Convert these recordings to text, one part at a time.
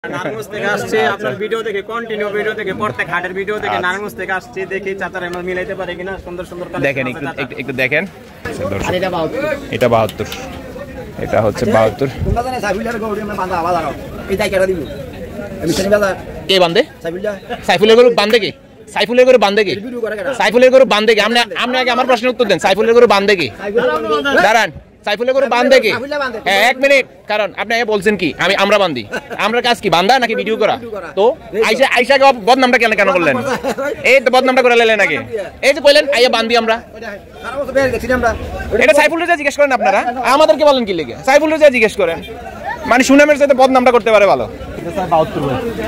নারায়ণগঞ্জ থেকে আসছে আপনার ভিডিও দেখে কন্টিনিউ ভিডিও দেখে প্রত্যেক হাটের ভিডিও দেখে নারায়ণগঞ্জ থেকে আসছে দেখি চাচার আমরা মিলাইতে পারি কিনা সুন্দর সুন্দর দেখেন একটু দেখেন এটা 72 এটা হচ্ছে 72 তোমরা জানেন সাইফুলের গরু আমরা বাঁধা আবার দাও এই তাই কেটে দিব আমি শুনি বাজার কে বাঁধে সাইফুলটা সাইফুলের গরু বাঁধে কে সাইফুলের গরু বাঁধে কে সাইফুলের গরু বাঁধে কে আপনি আগে আমার প্রশ্নের উত্তর দেন সাইফুলের গরু বাঁধে কে দাঁড়ান সাইফুলের গরু বাঁধে কে হ্যাঁ এক মিনিট কারণ আপনি বলছেন কি আমরা বাঁধি আমরা কাজ কি বাঁধা নাকি ভিডিও করা তো আইসাকে বদনামটা কেন করলেন এই তো বদনামটা করে লেলেন আগে এই যে বললেন আইয়া বাঁধি আমরা এটা সাইফুলের যা জিজ্ঞেস করেন আপনারা আমাদেরকে বলেন কি লেগে সাইফুলের যা জিজ্ঞেস করেন মানে সুনামের সাথে বদনামটা করতে পারে ভালো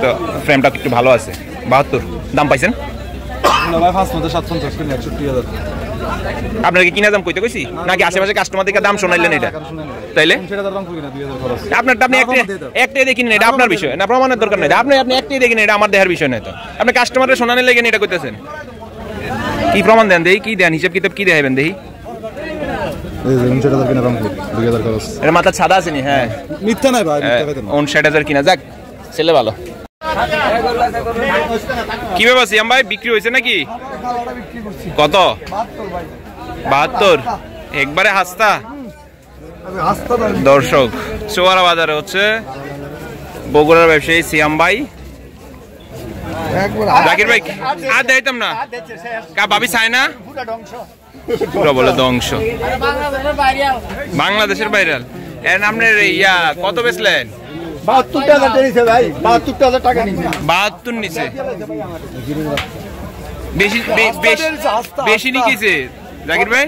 তো ফ্রেমটা একটু ভালো আছে 72 দাম পাইছেন আপনাকে কিনা দাম কইতে কইছি নাকি আশেপাশে কাস্টমার থেকে দাম শোনাইলেন এটা তাইলে আপনারটা আপনি একটাই দেখেন এটা আপনার বিষয় না প্রমাণের দরকার নাই আপনি একটাই দেখেন এটা আমার দেহার বিষয় নয় তো আপনি কাস্টমারের শোনানোর লেগে এটা কইতেছেন কি প্রমাণ দেন দেই কি দেন হিসাব কিতাব কি দেখাবেন দেই এর মাথা ছাদা আছে নি হ্যাঁ মিথ্যা নাই ভাই 59,000 কিনা যাক ছেলে ভালো কি ব্যাপার সিয়াম ভাই বিক্রি হয়েছে নাকি কত 72 একবারে হাসতা দর্শক চোয়ারা বাজারে হচ্ছে বগুড়ার ব্যবসায়ী সিয়াম ভাই জাকির ভাই আর দেখাইতাম না কা ভাবি চায় না পুরো বলে ধ্বংস বাংলাদেশের ভাইরাল এর আপনার ইয়া কত বেচলেন 72,000 নিছে ভাই 72,000 টাকা নিছে 72 নিছে বেশি নিছে জাকির ভাই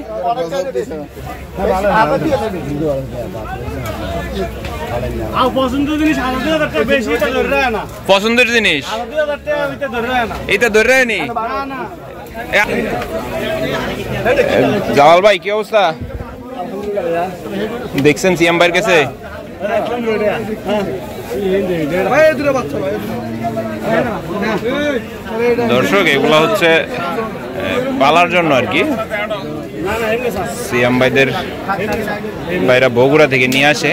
পছন্দের জিনিস এটা ধরে নি জামাল ভাই কি অবস্থা দেখছেন সিএম ভাইয়ের কাছে দর্শক এগুলো হচ্ছে পালার জন্য আর কি সিএম ভাইদের ভাইরা বগুড়া থেকে নিয়ে আসে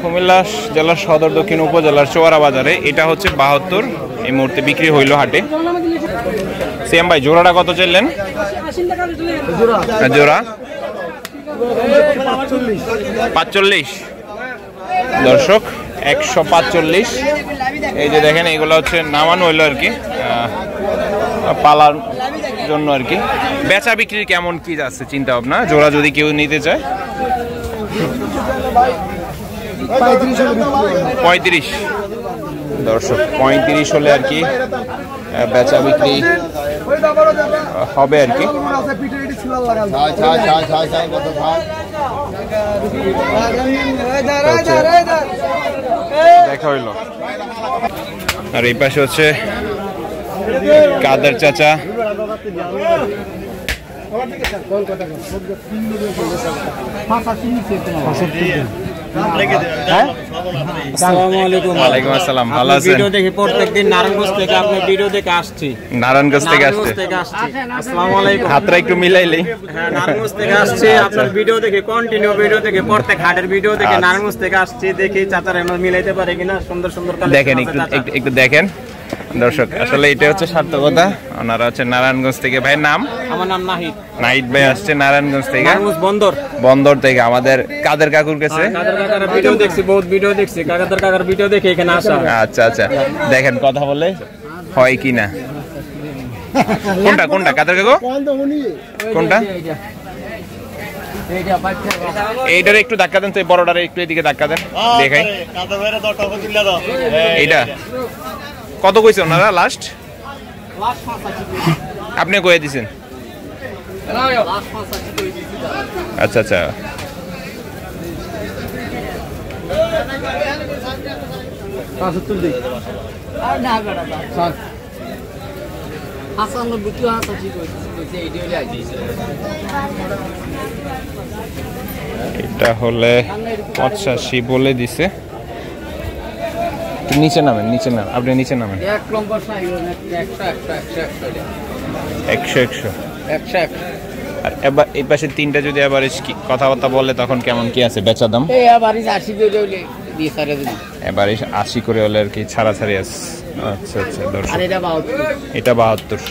কুমিল্লা জেলার সদর দক্ষিণ উপজেলার চোয়ারা বাজারে এটা হচ্ছে 72 এই মুহূর্তে বিক্রি হইল হাটে সিএম ভাই জোড়াটা কত চাইলেন জোড়া 45 দর্শক 145 এই যে দেখেন এগুলো হচ্ছে নামানো হইলো আর কি পালার জন্য আর কি বেচা বিক্রির কেমন কি যাচ্ছে চিন্তা ভাবনা জোড়া যদি কেউ নিতে চায় 35 দর্শক 35 হলে আর কি বেচা বিক্রি হবে আর কি দেখা হইল আর এই পাশে হচ্ছে কাদের চাচা ভিডিও দেখি প্রত্যেকদিন নারায়ণগঞ্জ থেকে আপনি ভিডিও দেখে আসছি নারায়ণগঞ্জ থেকে আসছে আসসালামু আলাইকুম হাতটা একটু মিলাইলে হ্যাঁ নারায়ণগঞ্জ থেকে আসছে আপনার ভিডিও দেখে কন্টিনিউ ভিডিও দেখে প্রত্যেক হাটের ভিডিও দেখে নারায়ণগঞ্জ থেকে আসছে দেখি চাচার আমরা মিলাইতে পারি কিনা সুন্দর সুন্দর দেখেন একটু দেখেন দর্শক আসলে এটা হচ্ছে সার্থকতা ওনারা হচ্ছে নারায়ণগঞ্জ থেকে ভাই নাম আমার নাম নাহিদ ভাই আসছে নারায়ণগঞ্জ থেকে বন্দর থেকে আমাদের কাদের কাকুর কাছে কাদের কাকার ভিডিও দেখছি বহুত ভিডিও দেখছি কাকার ভিডিও দেখে এখানে আসা আচ্ছা দেখেন কথা বলে হয় কিনা কোনটা কাদের কাকু কোনটা এইটারে একটু ধাক্কা দেন তো বড়টারে একটু এদিকে ধাক্কা দেন দেখাই এইটা কত কইছে ওনারা লাস্ট আপনি কয়ে দিছেন আচ্ছা এটা হলে 85 বলে দিছে নিচে নামেন আপনি নিচে নামেন 100 আর এবার এই পাশে তিনটা যদি আবার কথাবার্তা বলে তখন কেমন কি আছে বেচা দাম? এবার 80 করে হলে আর কি ছাড়াছাড়ি আছে। আচ্ছা আচ্ছা দর্শক, এটা 72,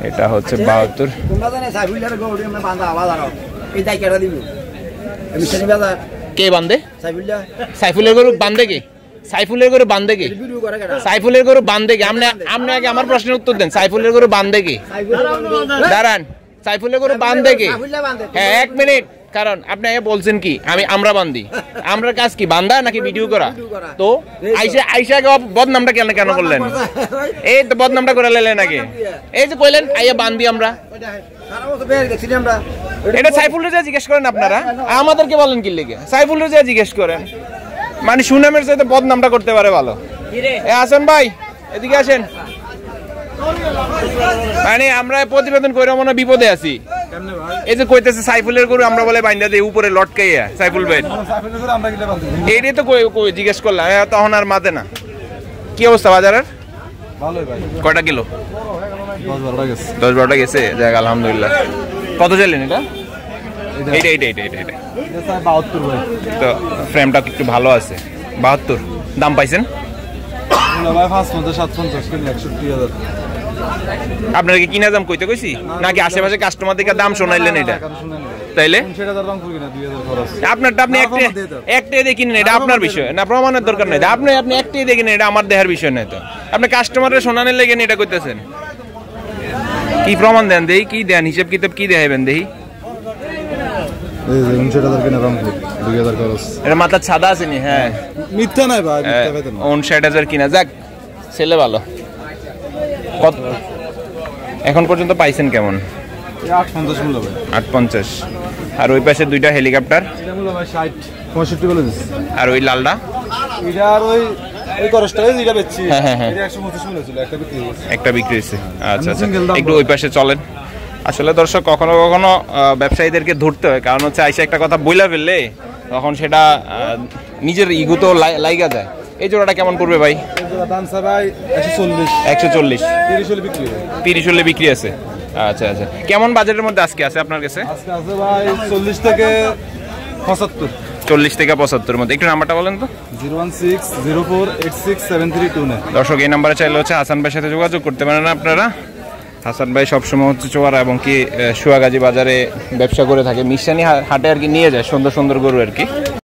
এটা হচ্ছে 72। তোমরা জানে সাইফুলের গরু আমরা বাঁধা আওয়াজ আরো এই জায়গাটা দিব আমি শনি বাজার কে বান্ধে? সাইফুল্লাহ। সাইফুলের গরু বান্ধে কে? সাইফুলের গরু বান্ধে কে? ভিডিও করে কেডা? সাইফুলের গরু বান্ধে কে? আপনি আগে আমার প্রশ্নের উত্তর দেন। সাইফুলের গরু বান্ধে কে? দাঁড়ান, সাইফুলের গরু বান্ধে কে? সাইফুল্লাহ বাঁধে। হ্যাঁ 1 মিনিট, কারণ আপনি আগে বলছেন কি আমরা বান্ধি? আমরার কাজ কি বান্ধা নাকি ভিডিও করা? তো আইসাকে বদনামটা কেন করলেন? এই তো বদনামটা করে লেলেন আগে। এই যে কইলেন আইয়া বান্ধি আমরা, সারা বছর বের দেখছি আমরা। এটা সাইফুল রেজা জিজ্ঞেস করেন আপনারা, আমাদেরকে বলেন কি লেগে? সাইফুল রেজা জিজ্ঞেস করেন, মানে সুনামের সাথে বদনামটা করতে পারে ভালো। এ আসেন ভাই, এদিকে আসেন। মানে আমরা প্রতিবেদন করে মনে বিপদে আছি। এই যে কইতেছে সাইফুলের গরু আমরা বলে বাইন্দা দেই উপরে লটকাইয়া, সাইফুল ভাই এইটাই তো কই জিজ্ঞেস করলাম, তখন আর মাতে না। কি অবস্থা বাজারের? ভালোই ভাই। কয়টা কিলো? 10-12টা গেছে। 10-12টা গেছে, যাক আলহামদুলিল্লাহ। কত চাইলেন এটা? এইটা 72 ভাই। তো ফ্রেমটা একটু ভালো আছে। 72 দাম পাইছেন? ভাই 550-750 কিলো 61,000। আপনার কি কিনা দাম কইতে কইছি নাকি আশেপাশে কাস্টমার থেকে দাম শোনাইলেন? এটা তাইলে 50,000 দাম করি না, 2,000 খরচ। আপনারটা আপনি একটাই দিয়ে কিনেন, এটা আপনার বিষয় না, প্রমাণের দরকার নাই। আপনি একটাই দিয়ে কিনেন, এটা আমার দেহার বিষয় নাই। তো আপনি কাস্টমারের শোনানোর লেগে এটা কইতেছেন। কি প্রমাণ দেন দেই, কি দেন, হিসাব কিতাব কি দেখাইবেন দেই? এই যে 59,000 কিনা দাম করি, 2,000 খরচ। এটা মাথা ছাদা আছে নি? হ্যাঁ মিথ্যা নাই ভাই, মিথ্যা কইতে না। 59,000 কিনা, যাক ছেলে ভালো। কত এখন পর্যন্ত পাইছেন কেমন? 850 মূল্য ভাই। 850। আর ওই পাশে দুইটা হেলিকপ্টার, এটা মূল্য ভাই 60-65 বলে দিছি। আর ওই লালটা এটা আর ওই খরচটা যেটা বেচছি, হ্যাঁ। এটা 125 মূল্য ছিল, একটা বিক্রি হয়েছে। একটা বিক্রি হয়েছে। আচ্ছা আচ্ছা, single দাম একটু ওই পাশে চলেন। আসলে দর্শক কখনো কখনো ব্যবসায়ীদেরকে ধরতে হয়, কারণ হচ্ছে আইসা একটা কথা বইলা ফেললে তখন সেটা নিজের ইগো তো লাইগা যায়। এই জোড়াটা কেমন পড়বে ভাই? এই জোড়া দাম স্যার ভাই 140। 140। 30 হলে বিক্রি হয়। 30 হলে বিক্রি আছে। আচ্ছা আচ্ছা, কেমন বাজেটের মধ্যে আজকে আছে আপনার কাছে? আজকে আছে ভাই 40 থেকে 75। 40 থেকে 75 মধ্যে। একটু নাম্বারটা বলেন তো। 01604867329। দর্শক এই নাম্বারে চাইলে হচ্ছে হাসান ভাইয়ের সাথে যোগাযোগ করতে পারেন আপনারা। হাসান ভাই সবসময় হচ্ছে চোয়ারা এবং কি সুয়াগাজী বাজারে ব্যবসা করে থাকে, মিশানি হাটে আর কি নিয়ে যায় সুন্দর সুন্দর গরু আর কি।